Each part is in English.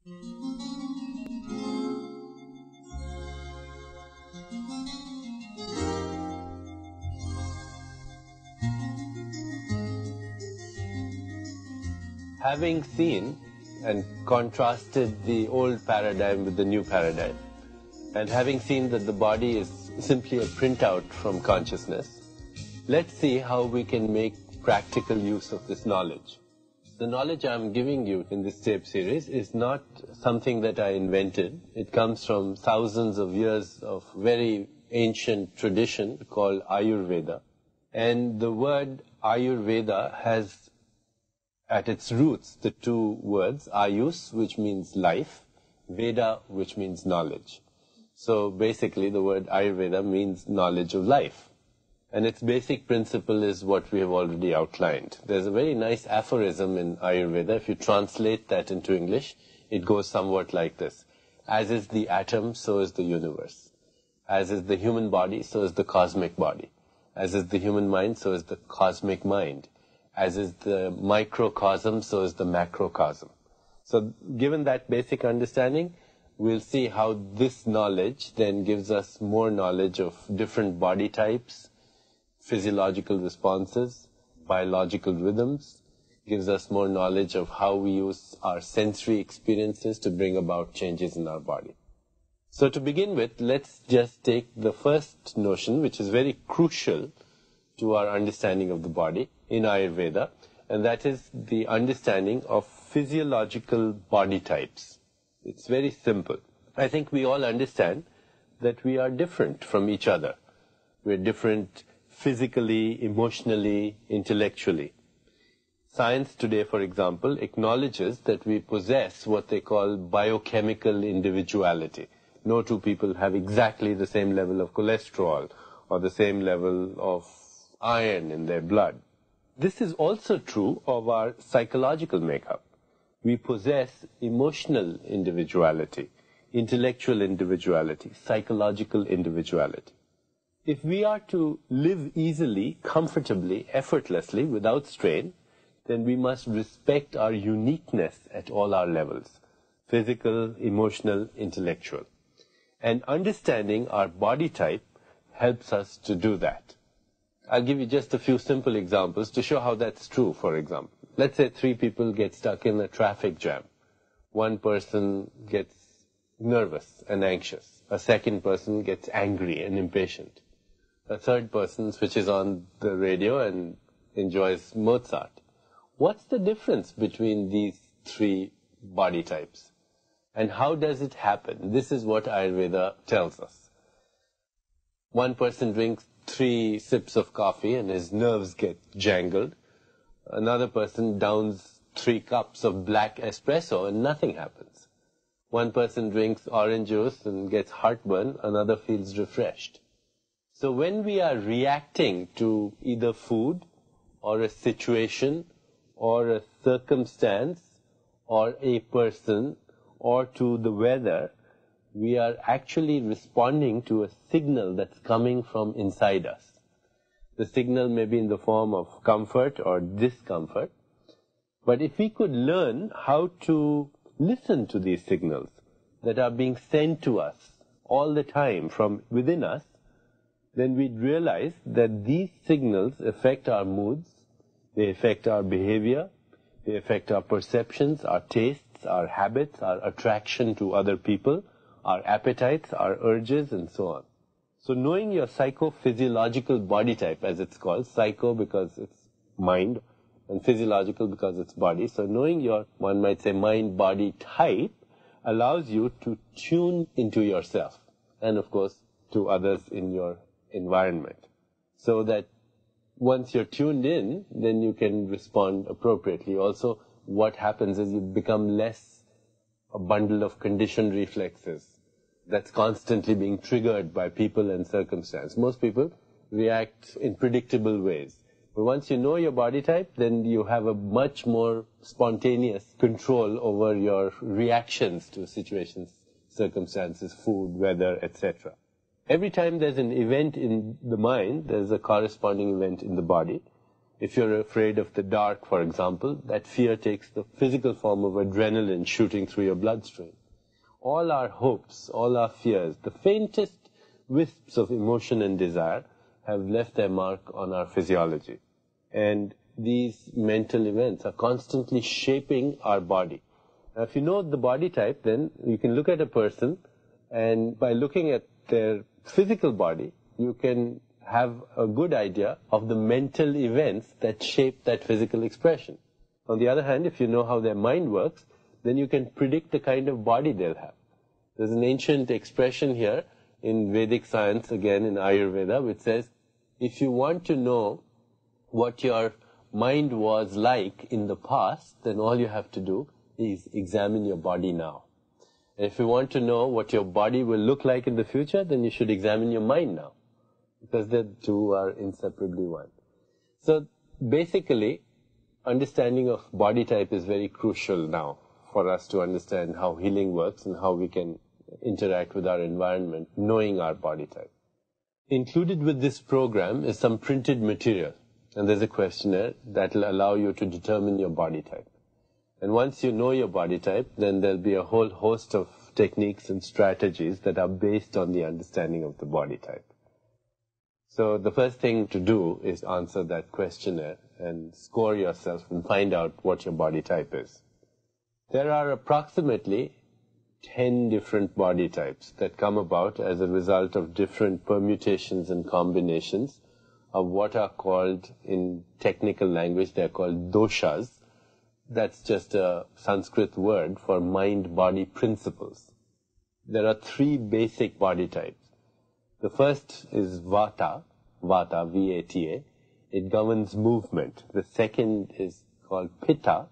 Having seen and contrasted the old paradigm with the new paradigm, and having seen that the body is simply a printout from consciousness, let's see how we can make practical use of this knowledge. The knowledge I'm giving you in this tape series is not something that I invented. It comes from thousands of years of very ancient tradition called Ayurveda. And the word Ayurveda has at its roots the two words, Ayus, which means life, Veda, which means knowledge. So basically the word Ayurveda means knowledge of life. And its basic principle is what we have already outlined. There's a very nice aphorism in Ayurveda. If you translate that into English, it goes somewhat like this. As is the atom, so is the universe. As is the human body, so is the cosmic body. As is the human mind, so is the cosmic mind. As is the microcosm, so is the macrocosm. So given that basic understanding, we'll see how this knowledge then gives us more knowledge of different body types, physiological responses, biological rhythms, gives us more knowledge of how we use our sensory experiences to bring about changes in our body. So to begin with, let's just take the first notion, which is very crucial to our understanding of the body in Ayurveda, and that is the understanding of physiological body types. It's very simple. I think we all understand that we are different from each other. We're different physically, emotionally, intellectually. Science today, for example, acknowledges that we possess what they call biochemical individuality. No two people have exactly the same level of cholesterol or the same level of iron in their blood. This is also true of our psychological makeup. We possess emotional individuality, intellectual individuality, psychological individuality. If we are to live easily, comfortably, effortlessly, without strain, then we must respect our uniqueness at all our levels, physical, emotional, intellectual. And understanding our body type helps us to do that. I'll give you just a few simple examples to show how that's true, for example. Let's say 3 people get stuck in a traffic jam. One person gets nervous and anxious. A second person gets angry and impatient. A third person switches on the radio and enjoys Mozart. What's the difference between these 3 body types? And how does it happen? This is what Ayurveda tells us. One person drinks 3 sips of coffee and his nerves get jangled. Another person downs 3 cups of black espresso and nothing happens. One person drinks orange juice and gets heartburn, another feels refreshed. So when we are reacting to either food or a situation or a circumstance or a person or to the weather, we are actually responding to a signal that's coming from inside us. The signal may be in the form of comfort or discomfort, but if we could learn how to listen to these signals that are being sent to us all the time from within us, then we'd realize that these signals affect our moods, they affect our behavior, they affect our perceptions, our tastes, our habits, our attraction to other people, our appetites, our urges, and so on. So knowing your psychophysiological body type, as it's called, psycho because it's mind, and physiological because it's body. So knowing your, one might say, mind-body type allows you to tune into yourself and, of course, to others in your environment. So that once you're tuned in, then you can respond appropriately. Also, what happens is you become less a bundle of conditioned reflexes that's constantly being triggered by people and circumstance. Most people react in predictable ways. But once you know your body type, then you have a much more spontaneous control over your reactions to situations, circumstances, food, weather, etc. Every time there's an event in the mind, there's a corresponding event in the body. If you're afraid of the dark, for example, that fear takes the physical form of adrenaline shooting through your bloodstream. All our hopes, all our fears, the faintest wisps of emotion and desire have left their mark on our physiology. And these mental events are constantly shaping our body. Now, if you know the body type, then you can look at a person, and by looking at their physical body, you can have a good idea of the mental events that shape that physical expression. On the other hand, if you know how their mind works, then you can predict the kind of body they'll have. There's an ancient expression here in Vedic science, again in Ayurveda, which says, if you want to know what your mind was like in the past, then all you have to do is examine your body now. And if you want to know what your body will look like in the future, then you should examine your mind now, because the two are inseparably one. So basically, understanding of body type is very crucial now for us to understand how healing works and how we can interact with our environment, knowing our body type. Included with this program is some printed material, and there's a questionnaire that will allow you to determine your body type. And once you know your body type, then there'll be a whole host of techniques and strategies that are based on the understanding of the body type. So the first thing to do is answer that questionnaire and score yourself and find out what your body type is. There are approximately 10 different body types that come about as a result of different permutations and combinations of what are called, in technical language, they're called doshas. That's just a Sanskrit word for mind-body principles. There are 3 basic body types. The first is Vata, V-A-T-A. It governs movement. The second is called Pitta,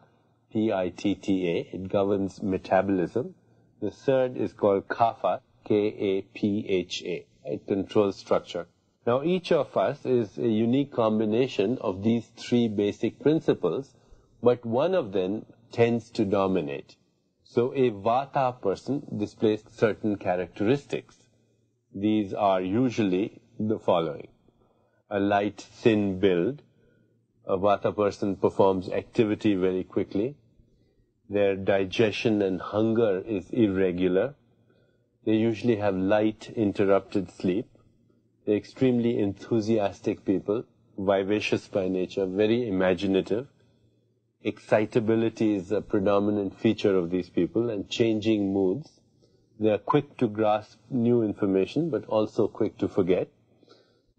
P-I-T-T-A. It governs metabolism. The third is called Kapha, K-A-P-H-A. It controls structure. Now, each of us is a unique combination of these 3 basic principles, but one of them tends to dominate. So a Vata person displays certain characteristics. These are usually the following. A light, thin build. A Vata person performs activity very quickly. Their digestion and hunger is irregular. They usually have light, interrupted sleep. They're extremely enthusiastic people, vivacious by nature, very imaginative. Excitability is a predominant feature of these people, and changing moods. They are quick to grasp new information, but also quick to forget.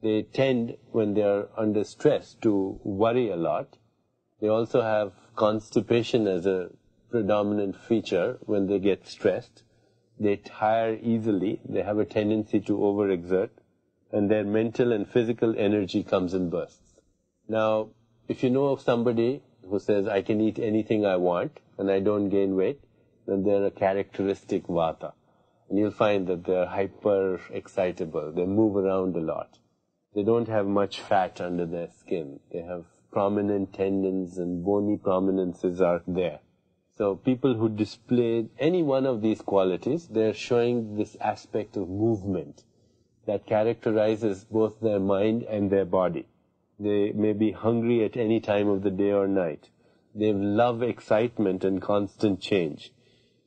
They tend, when they are under stress, to worry a lot. They also have constipation as a predominant feature when they get stressed. They tire easily. They have a tendency to overexert, and their mental and physical energy comes in bursts. Now, if you know of somebody who says, I can eat anything I want and I don't gain weight, then they're a characteristic Vata. And you'll find that they're hyper excitable. They move around a lot. They don't have much fat under their skin. They have prominent tendons, and bony prominences are there. So people who display any one of these qualities, they're showing this aspect of movement that characterizes both their mind and their body. They may be hungry at any time of the day or night. They love excitement and constant change.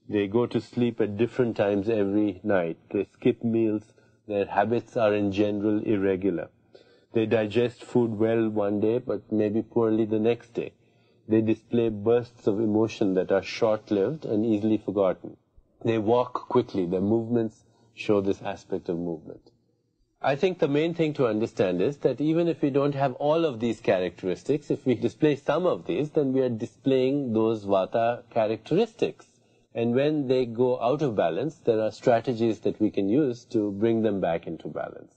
They go to sleep at different times every night. They skip meals. Their habits are in general irregular. They digest food well one day, but maybe poorly the next day. They display bursts of emotion that are short-lived and easily forgotten. They walk quickly. Their movements show this aspect of movement. I think the main thing to understand is that even if we don't have all of these characteristics, if we display some of these, then we are displaying those Vata characteristics. And when they go out of balance, there are strategies that we can use to bring them back into balance.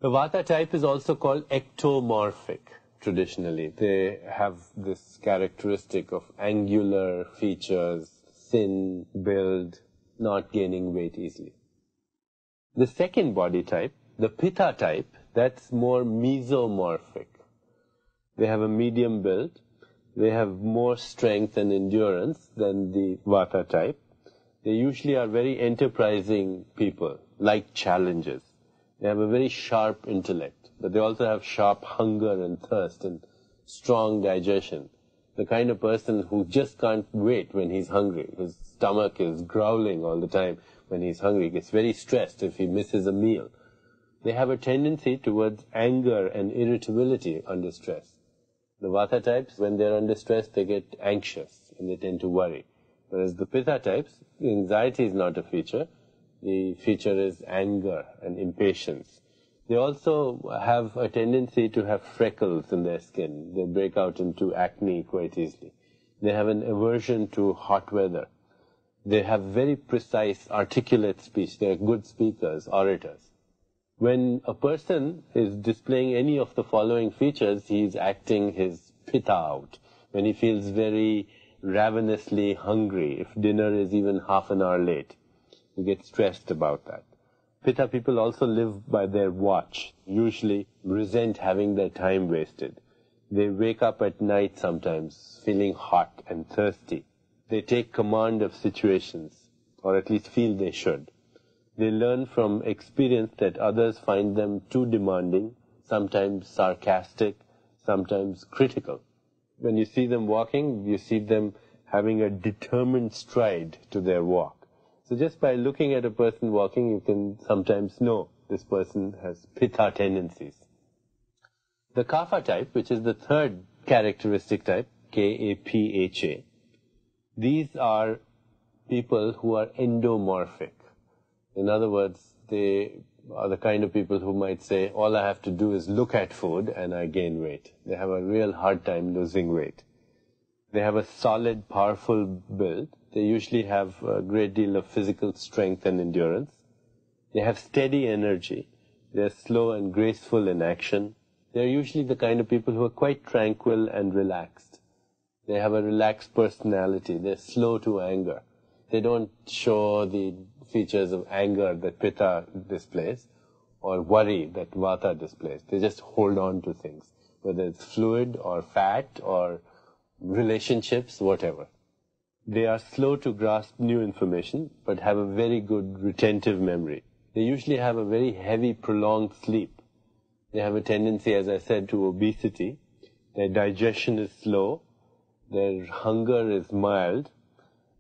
The Vata type is also called ectomorphic, traditionally. They have this characteristic of angular features, thin build, not gaining weight easily. The second body type, the Pitta type, that's more mesomorphic. They have a medium build. They have more strength and endurance than the Vata type. They usually are very enterprising people, like challenges. They have a very sharp intellect, but they also have sharp hunger and thirst, and strong digestion. The kind of person who just can't wait when he's hungry. His stomach is growling all the time when he's hungry. He gets very stressed if he misses a meal. They have a tendency towards anger and irritability under stress. The Vata types, when they're under stress, they get anxious and they tend to worry. Whereas the Pitta types, anxiety is not a feature. The feature is anger and impatience. They also have a tendency to have freckles in their skin. They break out into acne quite easily. They have an aversion to hot weather. They have very precise, articulate speech. They are good speakers, orators. When a person is displaying any of the following features, he is acting his Pitta out. When he feels very ravenously hungry, if dinner is even half an hour late, he gets stressed about that. Pitta people also live by their watch, usually resent having their time wasted. They wake up at night sometimes feeling hot and thirsty. They take command of situations, or at least feel they should. They learn from experience that others find them too demanding, sometimes sarcastic, sometimes critical. When you see them walking, you see them having a determined stride to their walk. So just by looking at a person walking, you can sometimes know this person has Pitta tendencies. The Kapha type, which is the third characteristic type, K-A-P-H-A, these are people who are endomorphic. In other words, they are the kind of people who might say, all I have to do is look at food and I gain weight. They have a real hard time losing weight. They have a solid, powerful build. They usually have a great deal of physical strength and endurance. They have steady energy. They're slow and graceful in action. They're usually the kind of people who are quite tranquil and relaxed. They have a relaxed personality. They're slow to anger. They don't show the features of anger that Pitta displays or worry that Vata displays. They just hold on to things, whether it's fluid or fat or relationships, whatever. They are slow to grasp new information, but have a very good retentive memory. They usually have a very heavy, prolonged sleep. They have a tendency, as I said, to obesity. Their digestion is slow. Their hunger is mild.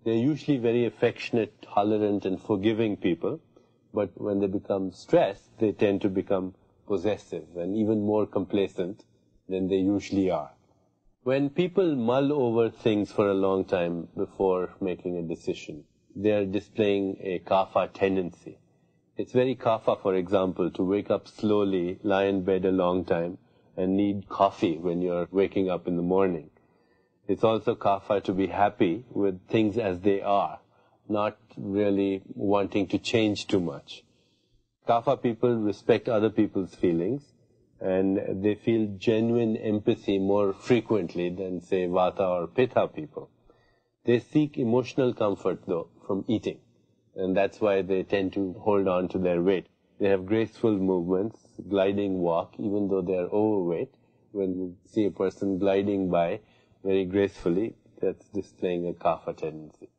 They're usually very affectionate, tolerant, and forgiving people. But when they become stressed, they tend to become possessive and even more complacent than they usually are. When people mull over things for a long time before making a decision, they are displaying a Kapha tendency. It's very Kapha, for example, to wake up slowly, lie in bed a long time, and need coffee when you're waking up in the morning. It's also Kapha to be happy with things as they are, not really wanting to change too much. Kapha people respect other people's feelings, and they feel genuine empathy more frequently than, say, Vata or Pitta people. They seek emotional comfort, though, from eating, and that's why they tend to hold on to their weight. They have graceful movements, gliding walk, even though they are overweight. When you see a person gliding by very gracefully, that's displaying a Kapha tendency.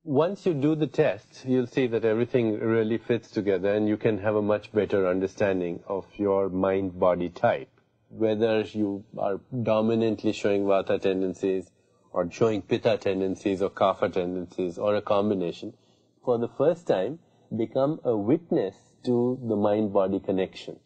Once you do the test, you'll see that everything really fits together and you can have a much better understanding of your mind-body type. Whether you are dominantly showing Vata tendencies or showing Pitta tendencies or Kapha tendencies or a combination, for the first time, become a witness to the mind-body connection.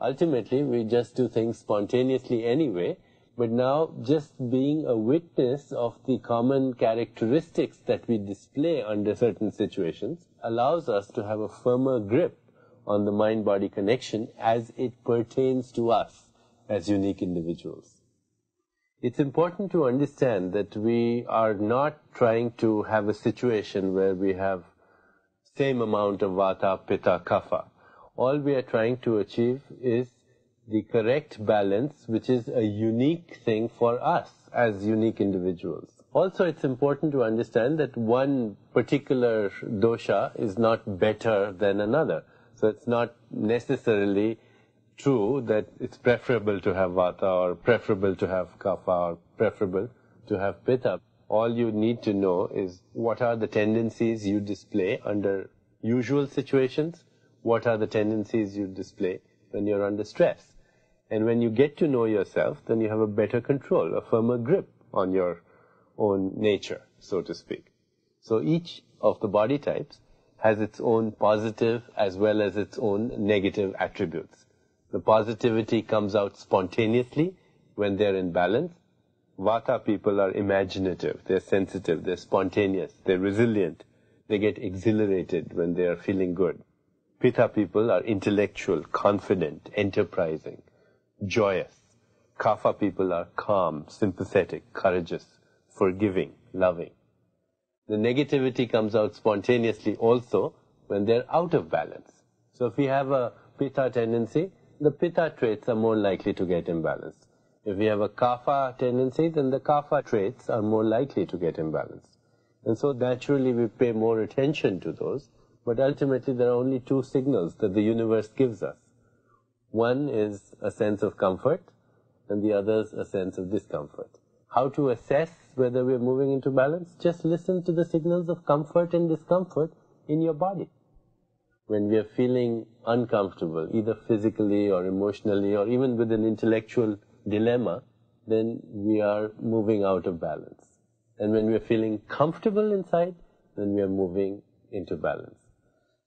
Ultimately, we just do things spontaneously anyway, but now just being a witness of the common characteristics that we display under certain situations allows us to have a firmer grip on the mind-body connection as it pertains to us as unique individuals. It's important to understand that we are not trying to have a situation where we have same amount of Vata, Pitta, Kapha. All we are trying to achieve is the correct balance, which is a unique thing for us as unique individuals. Also, it's important to understand that one particular dosha is not better than another. So it's not necessarily true that it's preferable to have Vata or preferable to have Kapha or preferable to have Pitta. All you need to know is what are the tendencies you display under usual situations, what are the tendencies you display when you're under stress. And when you get to know yourself, then you have a better control, a firmer grip on your own nature, so to speak. So each of the body types has its own positive as well as its own negative attributes. The positivity comes out spontaneously when they're in balance. Vata people are imaginative, they're sensitive, they're spontaneous, they're resilient. They get exhilarated when they are feeling good. Pitta people are intellectual, confident, enterprising, joyous. Kapha people are calm, sympathetic, courageous, forgiving, loving. The negativity comes out spontaneously also when they're out of balance. So if we have a Pitta tendency, the Pitta traits are more likely to get imbalanced. If we have a Kapha tendency, then the Kapha traits are more likely to get imbalanced. And so naturally we pay more attention to those, but ultimately there are only two signals that the universe gives us. One is a sense of comfort, and the other is a sense of discomfort. How to assess whether we're moving into balance? Just listen to the signals of comfort and discomfort in your body. When we are feeling uncomfortable, either physically or emotionally or even with an intellectual dilemma, then we are moving out of balance. And when we are feeling comfortable inside, then we are moving into balance.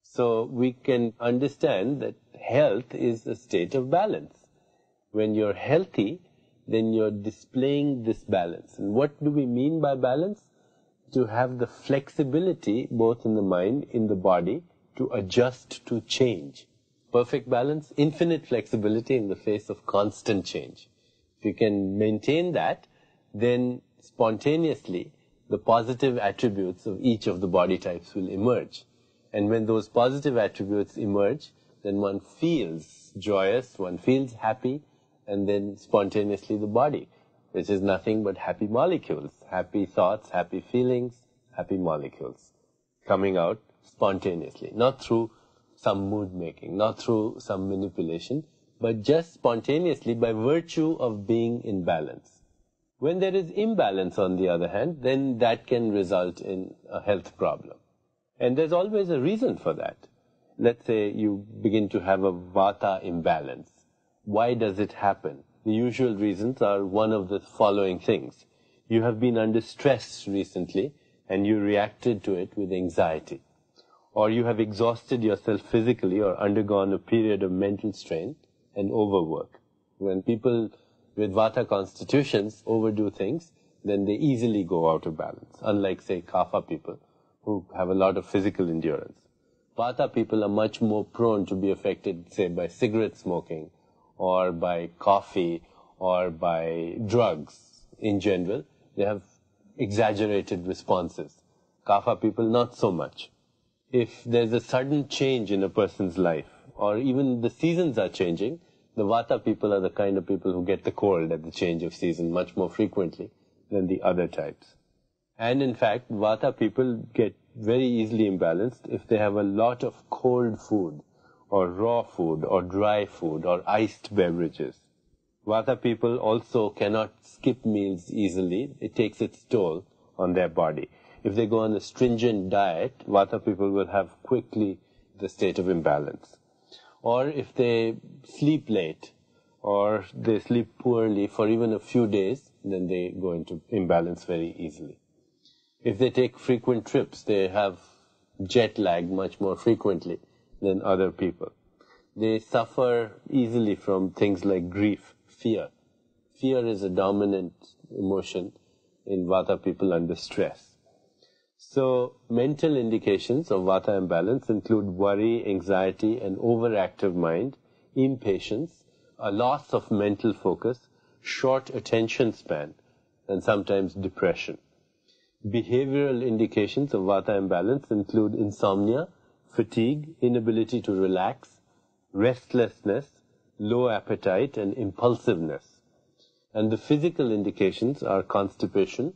So we can understand that health is a state of balance. When you're healthy, then you're displaying this balance. And what do we mean by balance? To have the flexibility, both in the mind, in the body, to adjust to change. Perfect balance, infinite flexibility in the face of constant change. If you can maintain that, then spontaneously the positive attributes of each of the body types will emerge. And when those positive attributes emerge, then one feels joyous, one feels happy, and then spontaneously the body, which is nothing but happy molecules, happy thoughts, happy feelings, happy molecules, coming out spontaneously, not through some mood making, not through some manipulation, but just spontaneously by virtue of being in balance. When there is imbalance, on the other hand, then that can result in a health problem. And there's always a reason for that. Let's say you begin to have a Vata imbalance. Why does it happen? The usual reasons are one of the following things. You have been under stress recently and you reacted to it with anxiety. Or you have exhausted yourself physically or undergone a period of mental strain and overwork. When people with Vata constitutions overdo things, then they easily go out of balance, unlike, say, Kapha people who have a lot of physical endurance. Vata people are much more prone to be affected, say, by cigarette smoking or by coffee or by drugs in general. They have exaggerated responses. Kapha people, not so much. If there's a sudden change in a person's life, or even the seasons are changing, the Vata people are the kind of people who get the cold at the change of season much more frequently than the other types. And in fact, Vata people get very easily imbalanced if they have a lot of cold food, or raw food, or dry food, or iced beverages. Vata people also cannot skip meals easily. It takes its toll on their body. If they go on a stringent diet, Vata people will have quickly the state of imbalance. Or if they sleep late, or they sleep poorly for even a few days, then they go into imbalance very easily. If they take frequent trips, they have jet lag much more frequently than other people. They suffer easily from things like grief, fear. Fear is a dominant emotion in Vata people under stress. So, mental indications of Vata imbalance include worry, anxiety, an overactive mind, impatience, a loss of mental focus, short attention span, and sometimes depression. Behavioral indications of Vata imbalance include insomnia, fatigue, inability to relax, restlessness, low appetite, and impulsiveness. And the physical indications are constipation,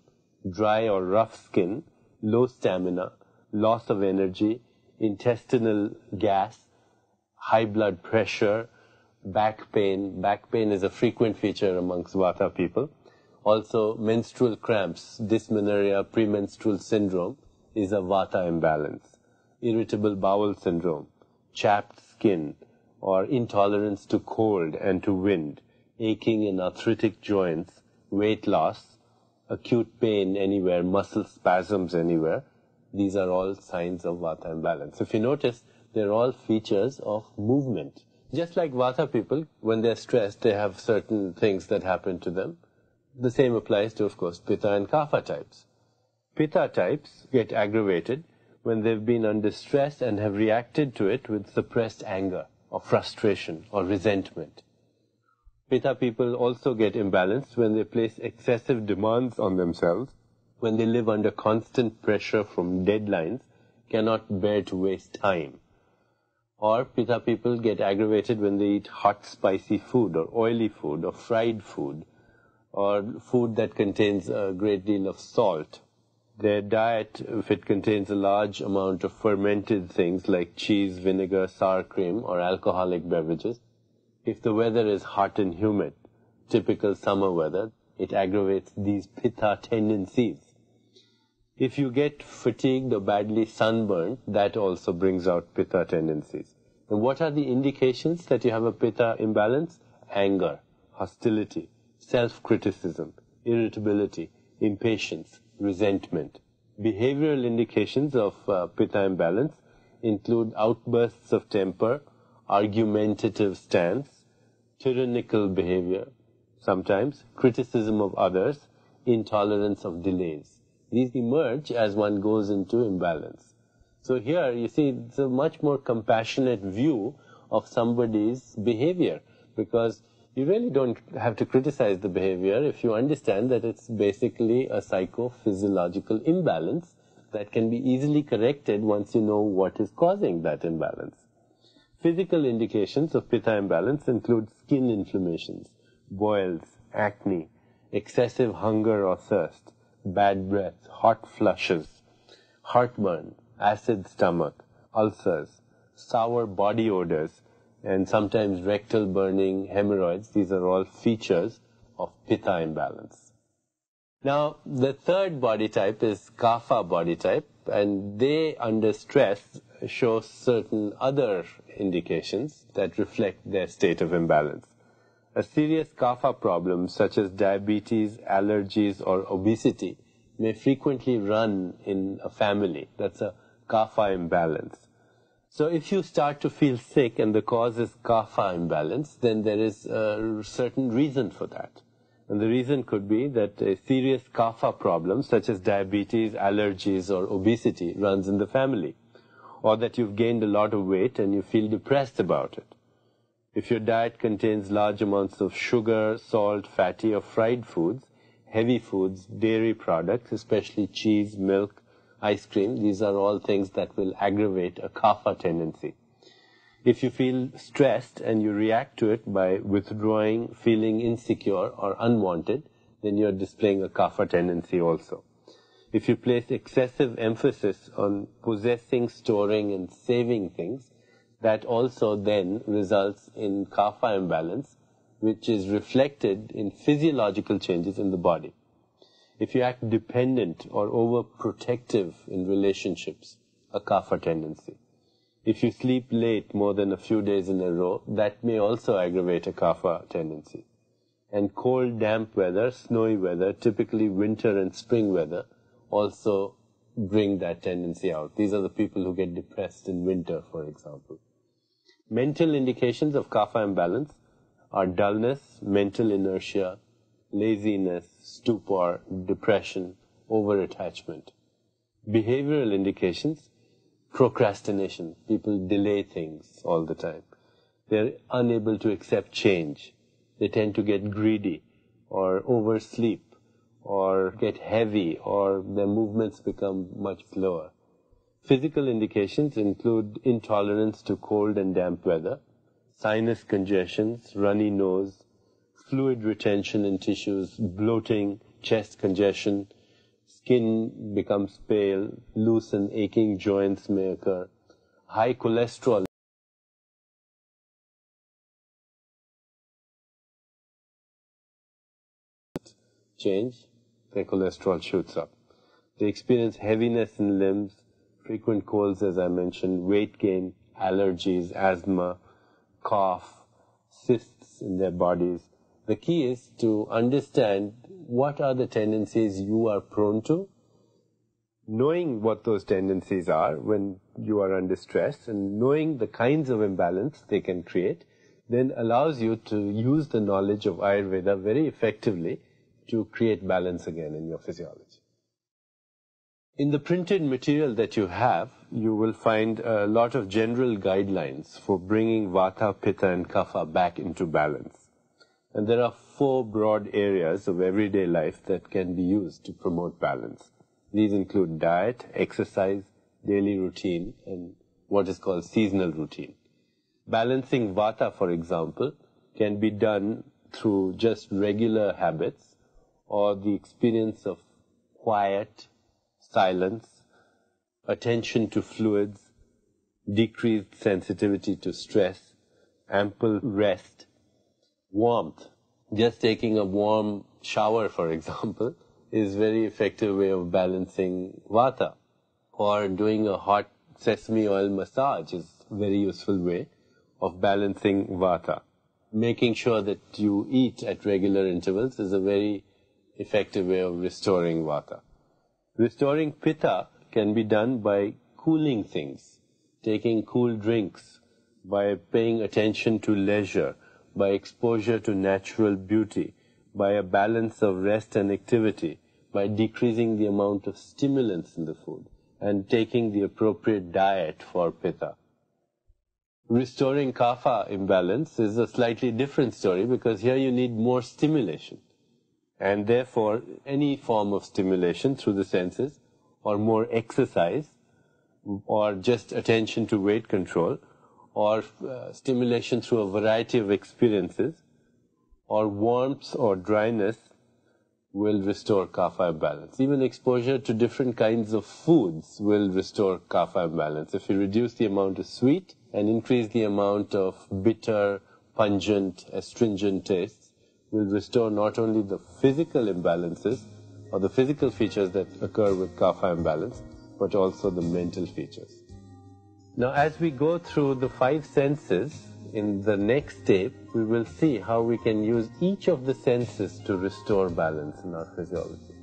dry or rough skin, low stamina, loss of energy, intestinal gas, high blood pressure, back pain. Back pain is a frequent feature amongst Vata people. Also, menstrual cramps, dysmenorrhea, premenstrual syndrome is a Vata imbalance. Irritable bowel syndrome, chapped skin, or intolerance to cold and to wind aching and arthritic joints, weight loss, acute pain anywhere, muscle spasms anywhere. These are all signs of Vata imbalance. If you notice, they're all features of movement. Just like Vata people, when they're stressed, they have certain things that happen to them. The same applies to, of course, Pitta and Kapha types. Pitta types get aggravated when they've been under stress and have reacted to it with suppressed anger or frustration or resentment. Pitta people also get imbalanced when they place excessive demands on themselves, when they live under constant pressure from deadlines, cannot bear to waste time. Or Pitta people get aggravated when they eat hot, spicy food or oily food or fried food or food that contains a great deal of salt. Their diet, if it contains a large amount of fermented things like cheese, vinegar, sour cream or alcoholic beverages, if the weather is hot and humid, typical summer weather, it aggravates these Pitta tendencies. If you get fatigued or badly sunburned, that also brings out Pitta tendencies. And what are the indications that you have a Pitta imbalance? Anger, hostility, self-criticism, irritability, impatience, resentment. Behavioral indications of Pitta imbalance include outbursts of temper, argumentative stance, tyrannical behavior, sometimes criticism of others, intolerance of delays. These emerge as one goes into imbalance. So here you see it's a much more compassionate view of somebody's behavior, because you really don't have to criticize the behavior if you understand that it's basically a psychophysiological imbalance that can be easily corrected once you know what is causing that imbalance. Physical indications of Pitta imbalance include skin inflammations, boils, acne, excessive hunger or thirst, bad breath, hot flushes, heartburn, acid stomach, ulcers, sour body odors, and sometimes rectal burning, hemorrhoids. These are all features of Pitta imbalance. Now, the third body type is Kapha body type, and they, under stress, show certain other indications that reflect their state of imbalance. A serious Kapha problem, such as diabetes, allergies, or obesity, may frequently run in a family. That's a Kapha imbalance. So if you start to feel sick and the cause is Kapha imbalance, then there is a certain reason for that. And the reason could be that a serious Kapha problem, such as diabetes, allergies, or obesity, runs in the family. Or that you've gained a lot of weight and you feel depressed about it. If your diet contains large amounts of sugar, salt, fatty, or fried foods, heavy foods, dairy products, especially cheese, milk, ice cream, these are all things that will aggravate a Kapha tendency. If you feel stressed and you react to it by withdrawing, feeling insecure or unwanted, then you're displaying a Kapha tendency also. If you place excessive emphasis on possessing, storing, and saving things, that also then results in Kapha imbalance, which is reflected in physiological changes in the body. If you act dependent or overprotective in relationships, a Kapha tendency. If you sleep late more than a few days in a row, that may also aggravate a Kapha tendency. And cold, damp weather, snowy weather, typically winter and spring weather, also bring that tendency out. These are the people who get depressed in winter, for example. Mental indications of Kapha imbalance are dullness, mental inertia, laziness, stupor, depression, over-attachment. Behavioral indications, procrastination. People delay things all the time. They're unable to accept change. They tend to get greedy or oversleep or get heavy, or their movements become much slower. Physical indications include intolerance to cold and damp weather, sinus congestions, runny nose, fluid retention in tissues, bloating, chest congestion, skin becomes pale, loose and aching joints may occur, high cholesterol change, their cholesterol shoots up. They experience heaviness in limbs, frequent colds as I mentioned, weight gain, allergies, asthma, cough, cysts in their bodies, The key is to understand what are the tendencies you are prone to. Knowing what those tendencies are when you are under stress and knowing the kinds of imbalance they can create then allows you to use the knowledge of Ayurveda very effectively to create balance again in your physiology. In the printed material that you have, you will find a lot of general guidelines for bringing Vata, Pitta and Kapha back into balance. And there are 4 broad areas of everyday life that can be used to promote balance. These include diet, exercise, daily routine, and what is called seasonal routine. Balancing Vata, for example, can be done through just regular habits or the experience of quiet, silence, attention to fluids, decreased sensitivity to stress, ample rest, warmth. Just taking a warm shower, for example, is a very effective way of balancing Vata. Or doing a hot sesame oil massage is a very useful way of balancing Vata. Making sure that you eat at regular intervals is a very effective way of restoring Vata. Restoring Pitta can be done by cooling things, taking cool drinks, by paying attention to leisure, by exposure to natural beauty, by a balance of rest and activity, by decreasing the amount of stimulants in the food, and taking the appropriate diet for Pitta. Restoring Kapha imbalance is a slightly different story because here you need more stimulation. And therefore, any form of stimulation through the senses, or more exercise, or just attention to weight control, or stimulation through a variety of experiences, or warmth or dryness will restore Kapha imbalance. Even exposure to different kinds of foods will restore Kapha imbalance. If you reduce the amount of sweet and increase the amount of bitter, pungent, astringent tastes, will restore not only the physical imbalances or the physical features that occur with Kapha imbalance, but also the mental features. Now, as we go through the 5 senses, in the next tape, we will see how we can use each of the senses to restore balance in our physiology.